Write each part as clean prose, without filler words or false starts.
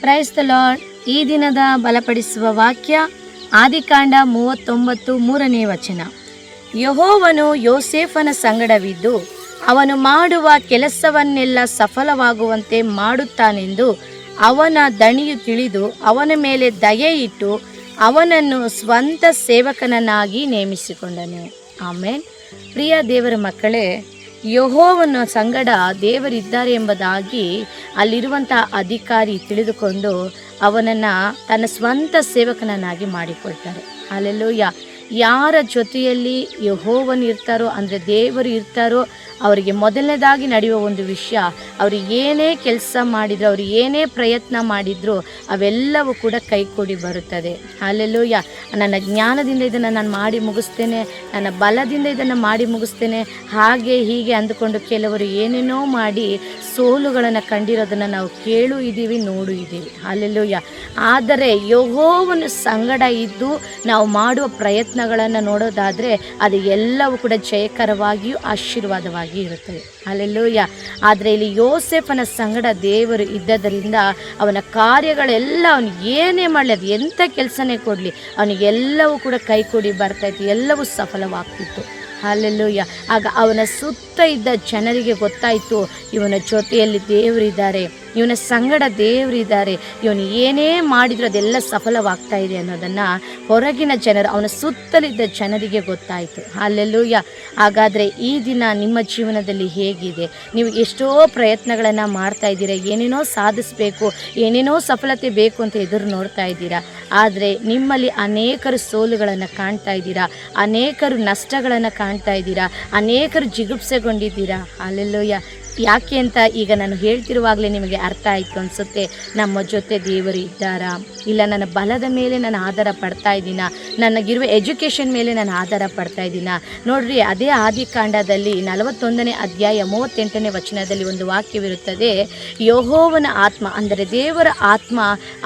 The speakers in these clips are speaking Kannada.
Praise the lord. ಈ ದಿನದ ಬಲಪಡಿಸುವ ವಾಕ್ಯ ಆದಿಕಾಂಡ 39:3 ವಚನ. ಯೆಹೋವನು ಯೋಸೇಫನ ಸಂಗಡವಿದ್ದು ಅವನು ಮಾಡುವ ಕೆಲಸವನ್ನೆಲ್ಲ ಸಫಲವಾಗುವಂತೆ ಮಾಡುತ್ತಾನೆಂದು ಅವನ ದಣಿಯು ತಿಳಿದು ಅವನ ಮೇಲೆ ದಯೆ ಇಟ್ಟು ಅವನನ್ನು ಸ್ವಂತ ಸೇವಕನನ್ನಾಗಿ ನೇಮಿಸಿಕೊಂಡನು. ಆಮೇನ್. ಪ್ರಿಯ ದೇವರ ಮಕ್ಕಳೇ, ಯೆಹೋವನ ಸಂಗಡ ದೇವರಿದ್ದಾರೆ ಎಂಬುದಾಗಿ ಅಲ್ಲಿರುವಂಥ ಅಧಿಕಾರಿ ತಿಳಿದುಕೊಂಡು ಅವನನ್ನು ತನ್ನ ಸ್ವಂತ ಸೇವಕನನ್ನಾಗಿ ಮಾಡಿಕೊಳ್ತಾರೆ. ಹಲ್ಲೆಲೂಯಾ. ಯಾರ ಜೊತೆಯಲ್ಲಿ ಯೆಹೋವನು ಇರ್ತಾರೋ, ಅಂದರೆ ದೇವರು ಇರ್ತಾರೋ, ಅವರಿಗೆ ಮೊದಲನೇದಾಗಿ ನಡೆಯುವ ಒಂದು ವಿಷಯ, ಅವರು ಏನೇ ಕೆಲಸ ಮಾಡಿದ್ರು, ಅವರು ಏನೇ ಪ್ರಯತ್ನ ಮಾಡಿದ್ರು ಅವೆಲ್ಲವೂ ಕೂಡ ಕೈಕೂಡಿ ಬರುತ್ತದೆ. ಹಲ್ಲೆಲೂಯಾ. ನನ್ನ ಜ್ಞಾನದಿಂದ ಇದನ್ನು ನಾನು ಮಾಡಿ ಮುಗಿಸ್ತೇನೆ, ನನ್ನ ಬಲದಿಂದ ಇದನ್ನು ಮಾಡಿ ಮುಗಿಸ್ತೇನೆ, ಹಾಗೆ ಹೀಗೆ ಅಂದುಕೊಂಡು ಕೆಲವರು ಏನೇನೋ ಮಾಡಿ ಸೋಲುಗಳನ್ನು ಕಂಡಿರೋದನ್ನು ನಾವು ಕೇಳು ಇದ್ದೀವಿ, ನೋಡು ಇದ್ದೀವಿ. ಹಲ್ಲೆಲೂಯಾ. ಆದರೆ ಯೆಹೋವನ ಸಂಗಡ ಇದ್ದು ನಾವು ಮಾಡುವ ಪ್ರಯತ್ನಗಳನ್ನು ನೋಡೋದಾದರೆ ಅದು ಎಲ್ಲವೂ ಕೂಡ ಜಯಕರವಾಗಿಯೂ ಆಶೀರ್ವಾದವಾಗಿ ಇರುತ್ತದೆ. ಹಲ್ಲೆಲೂಯಾ. ಆದರೆ ಇಲ್ಲಿ ಯೋಸೇಫನ ಸಂಗಡ ದೇವರು ಇದ್ದದರಿಂದ ಅವನ ಕಾರ್ಯಗಳೆಲ್ಲ, ಅವನಿಗೆ ಏನೇ ಮಾಡಲಿ, ಅದು ಎಂಥ ಕೆಲಸನೇ ಕೊಡಲಿ, ಅವನಿಗೆಲ್ಲವೂ ಕೂಡ ಕೈಕೂಡಿ ಬರ್ತಾಯಿತ್ತು, ಎಲ್ಲವೂ ಸಫಲವಾಗ್ತಿತ್ತು. ಹಲ್ಲೆಲೂಯಾ. ಆಗ ಅವನ ಸುತ್ತ ಇದ್ದ ಜನರಿಗೆ ಗೊತ್ತಾಯಿತು, ಇವನ ಜೊತೆಯಲ್ಲಿ ದೇವರಿದ್ದಾರೆ, ಇವನ ಸಂಗಡ ದೇವರಿದ್ದಾರೆ, ಇವನು ಏನೇ ಮಾಡಿದರೂ ಅದೆಲ್ಲ ಸಫಲವಾಗ್ತಾ ಇದೆ ಅನ್ನೋದನ್ನು ಹೊರಗಿನ ಜನರು, ಅವನ ಸುತ್ತಲಿದ್ದ ಜನರಿಗೆ ಗೊತ್ತಾಯಿತು. ಹಲ್ಲೆಲೂಯಾ. ಹಾಗಾದರೆ ಈ ದಿನ ನಿಮ್ಮ ಜೀವನದಲ್ಲಿ ಹೇಗಿದೆ? ನೀವು ಎಷ್ಟೋ ಪ್ರಯತ್ನಗಳನ್ನು ಮಾಡ್ತಾ ಇದ್ದೀರಾ, ಏನೇನೋ ಸಾಧಿಸಬೇಕು, ಏನೇನೋ ಸಫಲತೆ ಬೇಕು ಅಂತ ಎದುರು ನೋಡ್ತಾ ಇದ್ದೀರಾ. ಆದರೆ ನಿಮ್ಮಲ್ಲಿ ಅನೇಕರು ಸೋಲುಗಳನ್ನು ಕಾಣ್ತಾ ಇದ್ದೀರಾ, ಅನೇಕರು ನಷ್ಟಗಳನ್ನು ಕಾಣ್ತಾ ಇದ್ದೀರಾ, ಅನೇಕರು ಜಿಗುಪ್ಸೆಗೊಂಡಿದ್ದೀರಾ. ಹಲ್ಲೆಲೂಯಾ. ಯಾಕೆ ಅಂತ ಈಗ ನಾನು ಹೇಳ್ತಿರುವಾಗಲೇ ನಿಮಗೆ ಅರ್ಥ ಆಯಿತು ಅನಿಸುತ್ತೆ. ನಮ್ಮ ಜೊತೆ ದೇವರು ಇದ್ದಾರಾ? ಇಲ್ಲ ನನ್ನ ಬಲದ ಮೇಲೆ ನಾನು ಆಧಾರ ಪಡ್ತಾ ಇದ್ದೀನ, ನನಗಿರುವ ಎಜುಕೇಷನ್ ಮೇಲೆ ನಾನು ಆಧಾರ ಪಡ್ತಾ ಇದ್ದೀನ? ನೋಡ್ರಿ, ಅದೇ ಆದಿಕಾಂಡದಲ್ಲಿ 41ನೇ ಅಧ್ಯಾಯ 38ನೇ ವಚನದಲ್ಲಿ ಒಂದು ವಾಕ್ಯವಿರುತ್ತದೆ. ಯೆಹೋವನ ಆತ್ಮ, ಅಂದರೆ ದೇವರ ಆತ್ಮ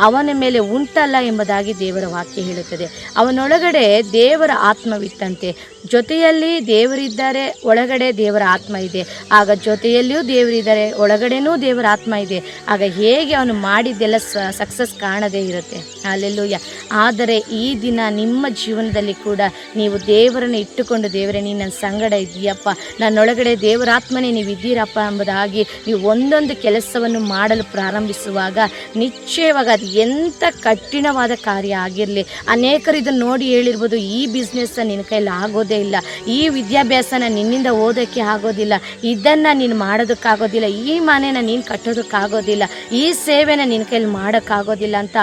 ಅವನ ಮೇಲೆ ಉಂಟಲ್ಲ ಎಂಬುದಾಗಿ ದೇವರ ವಾಕ್ಯ ಹೇಳುತ್ತದೆ. ಅವನೊಳಗಡೆ ದೇವರ ಆತ್ಮವಿತ್ತಂತೆ. ಜೊತೆಯಲ್ಲಿ ದೇವರಿದ್ದಾರೆ, ಒಳಗಡೆ ದೇವರ ಆತ್ಮ ಇದೆ. ಆಗ ಜೊತೆಯಲ್ಲಿಯೂ ದೇವರಿದ್ದಾರೆ, ಒಳಗಡೆನೂ ದೇವರ ಆತ್ಮ ಇದೆ. ಆಗ ಹೇಗೆ ಅವನು ಮಾಡಿದ್ದೆಲ್ಲ ಸಕ್ಸಸ್ ಕಾಣದೇ ಇರುತ್ತೆ. ಹಲ್ಲೆಲೂಯಾ. ಆದರೆ ಈ ದಿನ ನಿಮ್ಮ ಜೀವನದಲ್ಲಿ ಕೂಡ ನೀವು ದೇವರನ್ನು ಇಟ್ಟುಕೊಂಡು, ದೇವರೇ ನೀನು ನನ್ನ ಸಂಗಡ ಇದೆಯಪ್ಪ, ನನ್ನೊಳಗಡೆ ದೇವರಾತ್ಮನೇ ನೀವು ಇದ್ದೀರಪ್ಪ ಎಂಬುದಾಗಿ ನೀವು ಒಂದೊಂದು ಕೆಲಸವನ್ನು ಮಾಡಲು ಪ್ರಾರಂಭಿಸುವಾಗ ನಿಶ್ಚಯವಾಗಿ ಅದು ಎಂಥ ಕಠಿಣವಾದ ಕಾರ್ಯ ಆಗಿರಲಿ, ಅನೇಕರು ಇದನ್ನು ನೋಡಿ ಹೇಳಿರ್ಬೋದು, ಈ ಬಿಸ್ನೆಸ್ ನಿನ್ನ ಕೈಯಲ್ಲಿ ಆಗೋದೇ ಇಲ್ಲ, ಈ ವಿದ್ಯಾಭ್ಯಾಸನ ನಿನ್ನಿಂದ ಓದೋಕ್ಕೆ ಆಗೋದಿಲ್ಲ, ಇದನ್ನು ನೀನು ಮಾಡೋದಕ್ಕಾಗೋದಿಲ್ಲ, ಈ ಮನೆನ ನೀನು ಕಟ್ಟೋದಕ್ಕಾಗೋದಿಲ್ಲ, ಈ ಸೇವೆನ ನಿನ್ನ ಕೈಯಲ್ಲಿ ಮಾಡೋಕ್ಕಾಗೋದಿಲ್ಲ ಅಂತ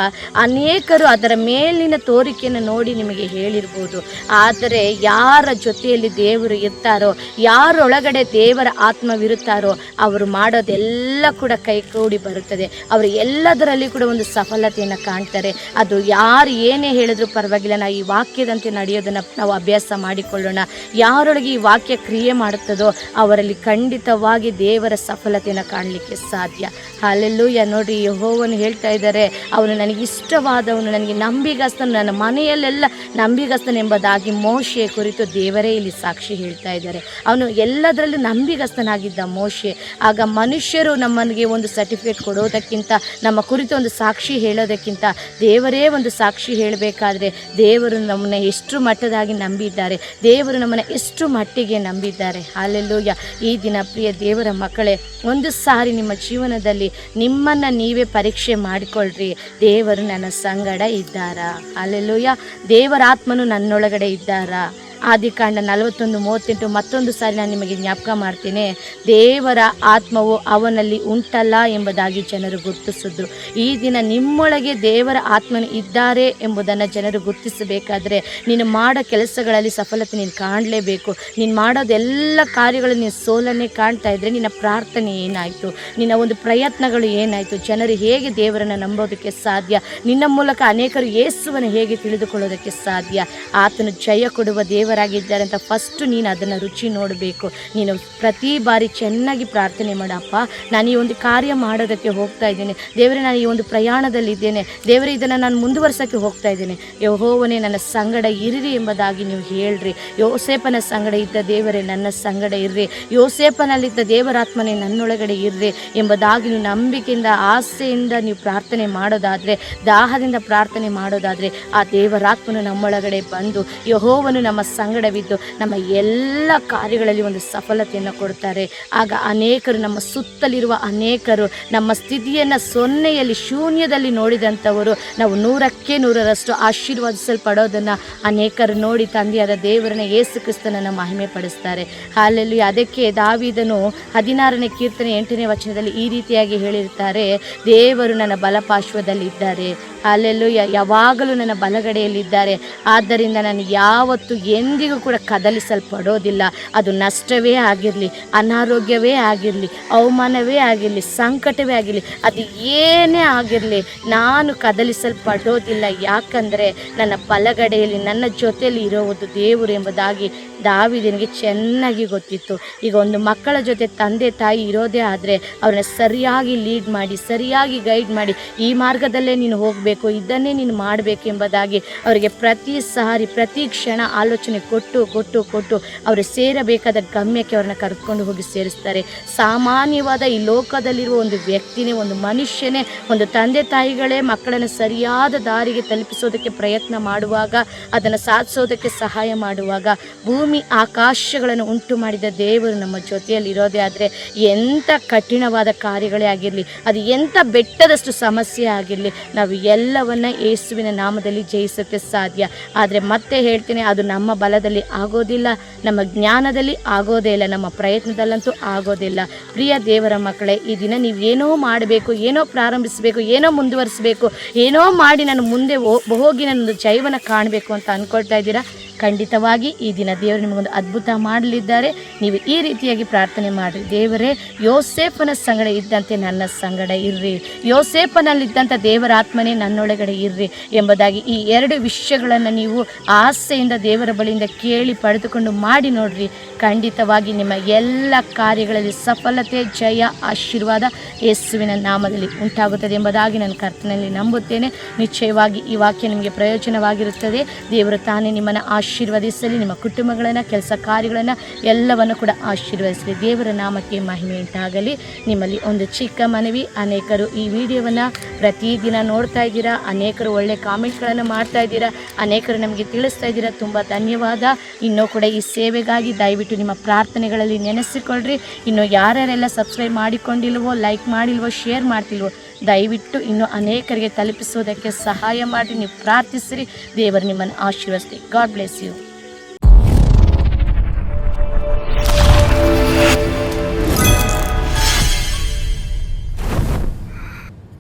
ಅನೇಕರು ಅದರ ಮೇಲಿನ ತೋರಿಕೆಯನ್ನು ನೋಡಿ ನಿಮಗೆ ಹೇಳಿರ್ಬೋದು. ಆದರೆ ಯಾರ ಜೊತೆಯಲ್ಲಿ ದೇವರು ಇರ್ತಾರೋ, ಯಾರೊಳಗಡೆ ದೇವರ ಆತ್ಮವಿರುತ್ತಾರೋ ಅವರು ಮಾಡೋದೆಲ್ಲ ಕೂಡ ಕೈಗೂಡಿ ಬರುತ್ತದೆ. ಅವರು ಎಲ್ಲದರಲ್ಲಿ ಕೂಡ ಒಂದು ಸಫಲತೆಯನ್ನು ಕಾಣ್ತಾರೆ. ಅದು ಯಾರು ಏನೇ ಹೇಳಿದ್ರು ಪರವಾಗಿಲ್ಲ, ನಾವು ಈ ವಾಕ್ಯದಂತೆ ನಡೆಯೋದನ್ನು ನಾವು ಅಭ್ಯಾಸ ಮಾಡಿಕೊಳ್ಳೋಣ. ಯಾರೊಳಗೆ ಈ ವಾಕ್ಯ ಕ್ರಿಯೆ ಮಾಡುತ್ತದೋ ಅವರಲ್ಲಿ ಖಂಡಿತವಾಗಿ ದೇವರ ಸಫಲತೆಯನ್ನು ಕಾಣಲಿಕ್ಕೆ ಸಾಧ್ಯ. ಹಲ್ಲೆಲೂಯಾ. ನೋಡಿ, ಯೆಹೋವನು ಹೇಳ್ತಾ ಇದ್ದಾರೆ, ಅವನು ನನಗಿಷ್ಟವಾದವನು, ನನಗೆ ನಂಬಿಗಸ್ತನು, ನನ್ನ ಮನೆಯಲ್ಲೆಲ್ಲ ನಂಬಿಗಸ್ತನೆಂಬುದಾಗಿ ಮೋಶೆಯ ಕುರಿತು ದೇವರೇ ಇಲ್ಲಿ ಸಾಕ್ಷಿ ಹೇಳ್ತಾ ಇದ್ದಾರೆ. ಅವನು ಎಲ್ಲದರಲ್ಲೂ ನಂಬಿಗಸ್ತನಾಗಿದ್ದ ಮೋಶೆ. ಆಗ ಮನುಷ್ಯರು ನಮ್ಮನಿಗೆ ಒಂದು ಸರ್ಟಿಫಿಕೇಟ್ ಕೊಡೋದಕ್ಕಿಂತ, ನಮ್ಮ ಕುರಿತು ಒಂದು ಸಾಕ್ಷಿ ಹೇಳೋದಕ್ಕಿಂತ ದೇವರೇ ಒಂದು ಸಾಕ್ಷಿ ಹೇಳಬೇಕಾದ್ರೆ ದೇವರು ನಮ್ಮನ್ನು ಎಷ್ಟು ಮಟ್ಟದಾಗಿ ನಂಬಿದ್ದಾರೆ, ದೇವರು ನಮ್ಮನ್ನು ಎಷ್ಟು ಮಟ್ಟಿಗೆ ನಂಬಿದ್ದಾರೆ. ಹಲ್ಲೆಲೂಯಾ. ಈ ದಿನ ಪ್ರಿಯ ದೇವರ ಮಕ್ಕಳೇ, ಒಂದು ಸಾರಿ ನಿಮ್ಮ ಜೀವನದಲ್ಲಿ ನಿಮ್ಮನ್ನು ನೀವೇ ಪರೀಕ್ಷೆ ಮಾಡಿಕೊಳ್ಳ್ರಿ. ದೇವರು ನನ್ನ ಸಂಗಡ ಇದ್ದಾರಾ? ಹಲ್ಲೆಲೂಯಾ. ದೇವರ ಆತ್ಮನು ನನ್ನೊಳಗಡೆ ಇದ್ದಾರಾ? ಆದಿಕಾಂಡ 41:38 ಮತ್ತೊಂದು ಸಾರಿ ನಾನು ನಿಮಗೆ ಜ್ಞಾಪಕ ಮಾಡ್ತೇನೆ. ದೇವರ ಆತ್ಮವು ಅವನಲ್ಲಿ ಉಂಟಲ್ಲ ಎಂಬುದಾಗಿ ಜನರು ಗುರುತಿಸಿದ್ರು. ಈ ದಿನ ನಿಮ್ಮೊಳಗೆ ದೇವರ ಆತ್ಮನು ಇದ್ದಾರೆ ಎಂಬುದನ್ನು ಜನರು ಗುರುತಿಸಬೇಕಾದ್ರೆ ನೀನು ಮಾಡೋ ಕೆಲಸಗಳಲ್ಲಿ ಸಫಲತೆ ನೀನು ಕಾಣಲೇಬೇಕು. ನೀನು ಮಾಡೋದೆಲ್ಲ ಕಾರ್ಯಗಳು ನೀನು ಸೋಲನ್ನೇ ಕಾಣ್ತಾ ಇದ್ದರೆ ನಿನ್ನ ಪ್ರಾರ್ಥನೆ ಏನಾಯಿತು? ನಿನ್ನ ಒಂದು ಪ್ರಯತ್ನಗಳು ಏನಾಯಿತು? ಜನರು ಹೇಗೆ ದೇವರನ್ನು ನಂಬೋದಕ್ಕೆ ಸಾಧ್ಯ? ನಿನ್ನ ಮೂಲಕ ಅನೇಕರು ಯೇಸುವನ್ನು ಹೇಗೆ ತಿಳಿದುಕೊಳ್ಳೋದಕ್ಕೆ ಸಾಧ್ಯ? ಆತನು ಜಯ ಕೊಡುವ ದೇವರು ದೇವರಾಗಿದ್ದಾರೆ ಅಂತ ಫಸ್ಟು ನೀನು ಅದನ್ನು ರುಚಿ ನೋಡಬೇಕು. ನೀನು ಪ್ರತಿ ಬಾರಿ ಚೆನ್ನಾಗಿ ಪ್ರಾರ್ಥನೆ ಮಾಡಪ್ಪ, ನಾನು ಈ ಒಂದು ಕಾರ್ಯ ಮಾಡೋದಕ್ಕೆ ಹೋಗ್ತಾ ಇದ್ದೇನೆ ದೇವರೇ, ನಾನು ಈ ಒಂದು ಪ್ರಯಾಣದಲ್ಲಿದ್ದೇನೆ ದೇವರೇ, ಇದನ್ನು ನಾನು ಮುಂದುವರ್ಸೋಕ್ಕೆ ಹೋಗ್ತಾ ಇದ್ದೇನೆ, ಯೆಹೋವನೇ ನನ್ನ ಸಂಗಡ ಇರ್ರಿ ಎಂಬುದಾಗಿ ನೀವು ಹೇಳ್ರಿ. ಯೋಸೇಫನ ಸಂಗಡ ಇದ್ದ ದೇವರೇ ನನ್ನ ಸಂಗಡ ಇರ್ರಿ, ಯೋಸೇಫನಲ್ಲಿದ್ದ ದೇವರಾತ್ಮನೇ ನನ್ನೊಳಗಡೆ ಇರ್ರಿ ಎಂಬುದಾಗಿ ನೀವು ನಂಬಿಕೆಯಿಂದ ಆಸೆಯಿಂದ ನೀವು ಪ್ರಾರ್ಥನೆ ಮಾಡೋದಾದರೆ, ದಾಹದಿಂದ ಪ್ರಾರ್ಥನೆ ಮಾಡೋದಾದರೆ, ಆ ದೇವರಾತ್ಮನು ನಮ್ಮೊಳಗಡೆ ಬಂದು ಯೆಹೋವನು ನಮ್ಮ ಸಂಗಡವಿದ್ದು ನಮ್ಮ ಎಲ್ಲ ಕಾರ್ಯಗಳಲ್ಲಿ ಒಂದು ಸಫಲತೆಯನ್ನು ಕೊಡ್ತಾರೆ. ಆಗ ಅನೇಕರು, ನಮ್ಮ ಸುತ್ತಲಿರುವ ಅನೇಕರು ನಮ್ಮ ಸ್ಥಿತಿಯನ್ನು ಸೊನ್ನೆಯಲ್ಲಿ ಶೂನ್ಯದಲ್ಲಿ ನೋಡಿದಂಥವರು ನಾವು 100ಕ್ಕೆ 100ರಷ್ಟು ಆಶೀರ್ವದಿಸಲ್ಪಡೋದನ್ನು ಅನೇಕರು ನೋಡಿ ತಂದೆಯಾದ ದೇವರನ್ನ ಯೇಸು ಕ್ರಿಸ್ತನನ್ನು ಮಹಿಮೆ ಪಡಿಸ್ತಾರೆ. ಹಾಲೆಲ್ಲಿ ಅದಕ್ಕೆ ದಾವೀದನು 16ನೇ ಕೀರ್ತನೆ 8ನೇ ವಚನದಲ್ಲಿ ಈ ರೀತಿಯಾಗಿ ಹೇಳಿರ್ತಾರೆ, ದೇವರು ನನ್ನ ಬಲಪಾರ್ಶ್ವದಲ್ಲಿದ್ದಾರೆ, ಅಲ್ಲೆಲ್ಲೂಯ್ಯ, ಯಾವಾಗಲೂ ನನ್ನ ಬಲಗಡೆಯಲ್ಲಿದ್ದಾರೆ, ಆದ್ದರಿಂದ ನಾನು ಯಾವತ್ತೂ ಎಂದಿಗೂ ಕೂಡ ಕದಲಿಸಲ್ಪಡೋದಿಲ್ಲ. ಅದು ನಷ್ಟವೇ ಆಗಿರಲಿ, ಅನಾರೋಗ್ಯವೇ ಆಗಿರಲಿ, ಅವಮಾನವೇ ಆಗಿರಲಿ, ಸಂಕಟವೇ ಆಗಿರಲಿ, ಅದು ಏನೇ ಆಗಿರಲಿ, ನಾನು ಕದಲಿಸಲ್ಪಡೋದಿಲ್ಲ. ಯಾಕಂದರೆ ನನ್ನ ಬಲಗಡೆಯಲ್ಲಿ ನನ್ನ ಜೊತೆಯಲ್ಲಿ ಇರೋದು ದೇವರು ಎಂಬುದಾಗಿ ದಾವೀದನಿಗೆ ಚೆನ್ನಾಗಿ ಗೊತ್ತಿತ್ತು. ಈಗ ಒಂದು ಮಕ್ಕಳ ಜೊತೆ ತಂದೆ ತಾಯಿ ಇರೋದೇ ಆದರೆ ಅವ್ರನ್ನ ಸರಿಯಾಗಿ ಲೀಡ್ ಮಾಡಿ, ಸರಿಯಾಗಿ ಗೈಡ್ ಮಾಡಿ, ಈ ಮಾರ್ಗದಲ್ಲೇ ನೀನು ಹೋಗಬೇಕು, ಇದನ್ನೇ ನೀನು ಮಾಡಬೇಕು ಎಂಬುದಾಗಿ ಅವರಿಗೆ ಪ್ರತಿ ಸಾರಿ ಪ್ರತಿ ಕ್ಷಣ ಆಲೋಚನೆ ಕೊಟ್ಟು ಕೊಟ್ಟು ಕೊಟ್ಟು ಅವರು ಸೇರಬೇಕಾದ ಗಮ್ಯಕ್ಕೆ ಅವ್ರನ್ನ ಕರ್ಕೊಂಡು ಹೋಗಿ ಸೇರಿಸ್ತಾರೆ. ಸಾಮಾನ್ಯವಾದ ಈ ಲೋಕದಲ್ಲಿರುವ ಒಂದು ವ್ಯಕ್ತಿನೇ, ಒಂದು ಮನುಷ್ಯನೇ, ಒಂದು ತಂದೆ ತಾಯಿಗಳೇ ಮಕ್ಕಳನ್ನು ಸರಿಯಾದ ದಾರಿಗೆ ತಲುಪಿಸೋದಕ್ಕೆ ಪ್ರಯತ್ನ ಮಾಡುವಾಗ, ಅದನ್ನು ಸಾಧಿಸೋದಕ್ಕೆ ಸಹಾಯ ಮಾಡುವಾಗ, ಭೂಮಿ ಆಕಾಶಗಳನ್ನು ಉಂಟು ಮಾಡಿದ ದೇವರು ನಮ್ಮ ಜೊತೆಯಲ್ಲಿ ಇರೋದೇ ಆದರೆ ಎಂಥ ಕಠಿಣವಾದ ಕಾರ್ಯಗಳೇ ಆಗಿರಲಿ, ಅದು ಎಂಥ ಬೆಟ್ಟದಷ್ಟು ಸಮಸ್ಯೆ ಆಗಿರಲಿ, ನಾವು ಎಲ್ಲವನ್ನ ಯೇಸುವಿನ ನಾಮದಲ್ಲಿ ಜಯಿಸೋಕ್ಕೆ ಸಾಧ್ಯ. ಆದರೆ ಮತ್ತೆ ಹೇಳ್ತೀನಿ, ಅದು ನಮ್ಮ ಬಲದಲ್ಲಿ ಆಗೋದಿಲ್ಲ, ನಮ್ಮ ಜ್ಞಾನದಲ್ಲಿ ಆಗೋದೇ ಇಲ್ಲ, ನಮ್ಮ ಪ್ರಯತ್ನದಲ್ಲಂತೂ ಆಗೋದಿಲ್ಲ. ಪ್ರಿಯ ದೇವರ ಮಕ್ಕಳೇ, ಈ ದಿನ ನೀವು ಏನೋ ಮಾಡಬೇಕು, ಏನೋ ಪ್ರಾರಂಭಿಸಬೇಕು, ಏನೋ ಮುಂದುವರಿಸಬೇಕು, ಏನೋ ಮಾಡಿ ನಾನು ಮುಂದೆ ಹೋಗಿ ನನ್ನೊಂದು ಜೀವನ ಕಾಣಬೇಕು ಅಂತ ಅಂದ್ಕೊಳ್ತಾ ಇದ್ದೀರಾ. ಖಂಡಿತವಾಗಿ ಈ ದಿನ ದೇವರು ನಿಮಗೊಂದು ಅದ್ಭುತ ಮಾಡಲಿದ್ದಾರೆ. ನೀವು ಈ ರೀತಿಯಾಗಿ ಪ್ರಾರ್ಥನೆ ಮಾಡಿರಿ, ದೇವರೇ, ಯೋಸೇಫನ ಸಂಗಡ ಇದ್ದಂತೆ ನನ್ನ ಸಂಗಡ ಇರ್ರಿ, ಯೋಸೇಫನಲ್ಲಿದ್ದಂಥ ದೇವರ ಆತ್ಮನೇ ನನ್ನೊಳಗಡೆ ಇರ್ರಿ ಎಂಬುದಾಗಿ ಈ 2 ವಿಷಯಗಳನ್ನು ನೀವು ಆಸೆಯಿಂದ ದೇವರ ಬಳಿಯಿಂದ ಕೇಳಿ ಪಡೆದುಕೊಂಡು ಮಾಡಿ ನೋಡ್ರಿ. ಖಂಡಿತವಾಗಿ ನಿಮ್ಮ ಎಲ್ಲ ಕಾರ್ಯಗಳಲ್ಲಿ ಸಫಲತೆ, ಜಯ, ಆಶೀರ್ವಾದ ಯೇಸುವಿನ ನಾಮದಲ್ಲಿ ಉಂಟಾಗುತ್ತದೆ ಎಂಬುದಾಗಿ ನಾನು ಕರ್ತನಲ್ಲಿ ನಂಬುತ್ತೇನೆ. ನಿಶ್ಚಯವಾಗಿ ಈ ವಾಕ್ಯ ನಿಮಗೆ ಪ್ರಯೋಜನವಾಗಿರುತ್ತದೆ. ದೇವರು ತಾನೇ ನಿಮ್ಮನ್ನು ಆಶೀರ್ವದಿಸಲಿ, ನಿಮ್ಮ ಕುಟುಂಬಗಳನ್ನು, ಕೆಲಸ ಕಾರ್ಯಗಳನ್ನು ಎಲ್ಲವನ್ನು ಕೂಡ ಆಶೀರ್ವದಿಸಲಿ. ದೇವರ ನಾಮಕ್ಕೆ ಮಹಿಮೆ ಉಂಟಾಗಲಿ. ನಿಮ್ಮಲ್ಲಿ ಒಂದು ಚಿಕ್ಕ ಮನವಿ, ಅನೇಕರು ಈ ವಿಡಿಯೋವನ್ನು ಪ್ರತಿದಿನ ನೋಡ್ತಾ ಇದ್ದೀರಾ, ಅನೇಕರು ಒಳ್ಳೆ ಕಾಮೆಂಟ್ಗಳನ್ನು ಮಾಡ್ತಾ ಇದ್ದೀರಾ, ಅನೇಕರು ನಮಗೆ ತಿಳಿಸ್ತಾ ಇದ್ದೀರಾ, ತುಂಬ ಧನ್ಯವಾದ. ಇನ್ನೂ ಕೂಡ ಈ ಸೇವೆಗಾಗಿ ದಯವಿಟ್ಟು ನಿಮ್ಮ ಪ್ರಾರ್ಥನೆಗಳಲ್ಲಿ ನೆನೆಸಿಕೊಳ್ಳ್ರಿ. ಇನ್ನು ಯಾರ್ಯಾರೆಲ್ಲ ಸಬ್ಸ್ಕ್ರೈಬ್ ಮಾಡಿಕೊಂಡಿಲ್ವೋ, ಲೈಕ್ ಮಾಡಿಲ್ವೋ, ಶೇರ್ ಮಾಡ್ತಿಲ್ವೋ, ದಯವಿಟ್ಟು ಇನ್ನೂ ಅನೇಕರಿಗೆ ತಲುಪಿಸೋದಕ್ಕೆ ಸಹಾಯ ಮಾಡಿ. ನೀವು ಪ್ರಾರ್ಥಿಸಿರಿ, ದೇವರು ನಿಮ್ಮನ್ನು ಆಶೀರ್ವದಿಸಲಿ. God bless you.